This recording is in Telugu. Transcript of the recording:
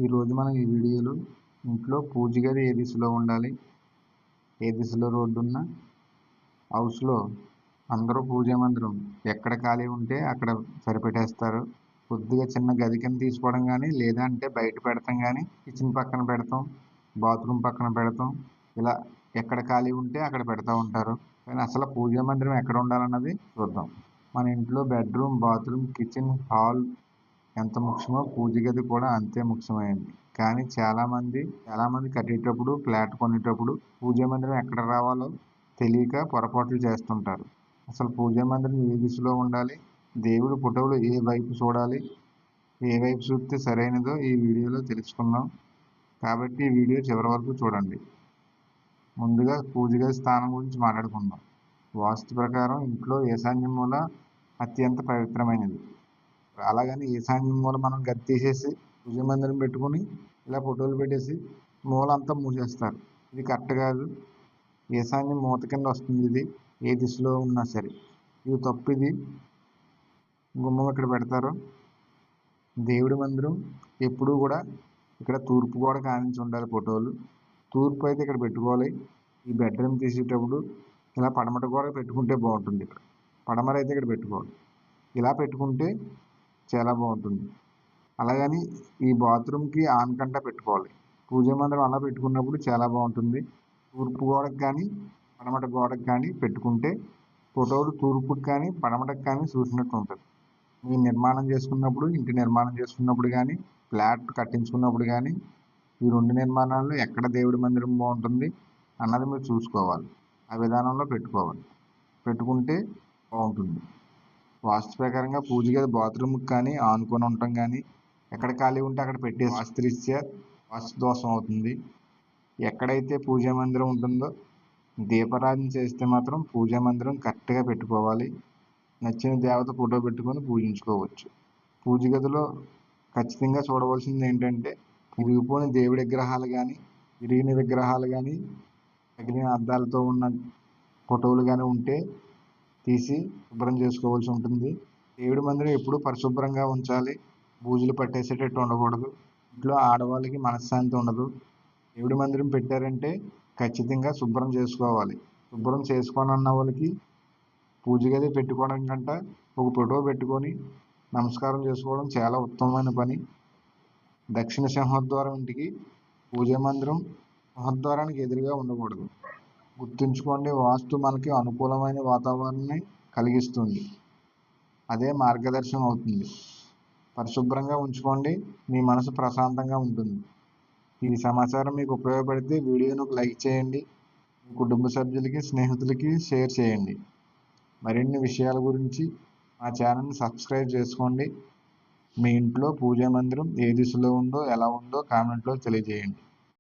ఈరోజు మనం ఈ వీడియోలో ఇంట్లో పూజ గది ఏ దిశలో ఉండాలి, ఏ దిశలో రోడ్డు ఉన్న హౌస్లో అందరూ పూజా మందిరం ఎక్కడ ఖాళీ ఉంటే అక్కడ సరిపెట్టేస్తారు. కొద్దిగా చిన్న గది కింద తీసుకోవడం కానీ, లేదంటే బయట పెడతాం కానీ, కిచెన్ పక్కన పెడతాం, బాత్రూమ్ పక్కన పెడతాం. ఇలా ఎక్కడ ఖాళీ ఉంటే అక్కడ పెడతా ఉంటారు. కానీ అసలు పూజా మందిరం ఎక్కడ ఉండాలన్నది చూద్దాం. మన ఇంట్లో బెడ్రూమ్, బాత్రూమ్, కిచెన్, హాల్ ఎంత ముఖ్యమో పూజ గది కూడా అంతే ముఖ్యమైనది. కానీ చాలామంది కట్టేటప్పుడు, ఫ్లాట్ కొనేటప్పుడు పూజా మందిరం ఎక్కడ రావాలో తెలియక పొరపాట్లు చేస్తుంటారు. అసలు పూజా మందిరం ఏ దిశలో ఉండాలి, దేవుడి ఫోటోలు ఏ వైపు చూడాలి, ఏ వైపు చూస్తే సరైనదో ఈ వీడియోలో తెలుసుకుందాం. కాబట్టి ఈ వీడియో చివరి వరకు చూడండి. ముందుగా పూజ గది స్థానం గురించి మాట్లాడుకుందాం. వాస్తు ప్రకారం ఇంట్లో ఈశాన్య మూల అత్యంత పవిత్రమైనది. అలాగని ఈశాన్యం మూల మనం గది తీసేసి పూజ మందిరం పెట్టుకుని ఇలా ఫోటోలు పెట్టేసి మూల అంతా మూసేస్తారు. ఇది కరెక్ట్ కాదు. ఈశాన్యం మూత కింద వస్తుంది. ఇది ఏ దిశలో ఉన్నా సరే ఇది తప్పు. ఇది గుమ్మం ఇక్కడ పెడతారు. దేవుడి మందిరం ఎప్పుడూ కూడా ఇక్కడ తూర్పు గోడ కానించి ఉండాలి. ఫోటోలు తూర్పు అయితే ఇక్కడ పెట్టుకోవాలి. ఈ బెడ్రూమ్ తీసేటప్పుడు ఇలా పడమట గోడ పెట్టుకుంటే బాగుంటుంది. ఇక్కడ పడమర అయితే ఇక్కడ పెట్టుకోవాలి. ఇలా పెట్టుకుంటే చాలా బాగుంటుంది. అలాగని ఈ బాత్రూమ్కి ఆనకంట పెట్టుకోవాలి. పూజా మందిరం అలా పెట్టుకున్నప్పుడు చాలా బాగుంటుంది. తూర్పు గోడకు కానీ పడమట గోడకు కానీ పెట్టుకుంటే ఫోటోలు తూర్పుకి కానీ పడమటకు కానీ చూసినట్టు ఉంటుంది. మీరు ఇంటి నిర్మాణం చేసుకున్నప్పుడు కానీ, ఫ్లాట్ కట్టించుకున్నప్పుడు కానీ ఈ రెండు నిర్మాణాల్లో ఎక్కడ దేవుడి మందిరం బాగుంటుంది అన్నది మీరు చూసుకోవాలి. ఆ విధానంలో పెట్టుకుంటే బాగుంటుంది. వాస్తు ప్రకారంగా పూజ గది బాత్రూమ్కి కానీ ఆనుకొని ఉండటం కానీ, ఎక్కడ ఖాళీ ఉంటే అక్కడ పెట్టే వాస్తురీత్యా వాస్తు దోషం అవుతుంది. ఎక్కడైతే పూజా మందిరం ఉంటుందో దీపారాధన చేస్తే మాత్రం పూజా మందిరం కరెక్ట్గా పెట్టుకోవాలి. నచ్చిన దేవత ఫోటో పెట్టుకొని పూజించుకోవచ్చు. పూజ గదిలో ఖచ్చితంగా చూడవలసింది ఏంటంటే విరిగిపోయిన దేవుడి విగ్రహాలు కానీ, విరిగిన విగ్రహాలు కానీ, తగిలిన అద్దాలతో ఉన్న ఫోటోలు కానీ ఉంటే తీసి శుభ్రం చేసుకోవాల్సి ఉంటుంది. దేవుడి మందిరం ఎప్పుడూ పరిశుభ్రంగా ఉంచాలి. బూజులు పట్టేసేటట్టు ఉండకూడదు. ఇంట్లో ఆడవాళ్ళకి మనశ్శాంతి ఉండదు. దేవుడి మందిరం పెట్టారంటే ఖచ్చితంగా శుభ్రం చేసుకోవాలి. శుభ్రం చేసుకోనన్న వాళ్ళకి పూజ గది పెట్టుకోవడం కంటే ఒక ఫోటో పెట్టుకొని నమస్కారం చేసుకోవడం చాలా ఉత్తమమైన పని. దక్షిణ సింహద్వారం ఇంటికి పూజా మందిరం సింహద్వారానికి ఎదురుగా ఉండకూడదు. గుర్తుంచుకోండి, వాస్తు మనకి అనుకూలమైన వాతావరణాన్ని కలిగిస్తుంది. అదే మార్గదర్శనం అవుతుంది. పరిశుభ్రంగా ఉంచుకోండి, మీ మనసు ప్రశాంతంగా ఉంటుంది. ఈ సమాచారం మీకు ఉపయోగపడితే వీడియోను లైక్ చేయండి. మీ కుటుంబ సభ్యులకి, స్నేహితులకి షేర్ చేయండి. మరిన్ని విషయాల గురించి మా ఛానల్ని సబ్స్క్రైబ్ చేసుకోండి. మీ ఇంట్లో పూజా మందిరం ఏ దిశలో ఉందో, ఎలా ఉందో కామెంట్లో తెలియజేయండి.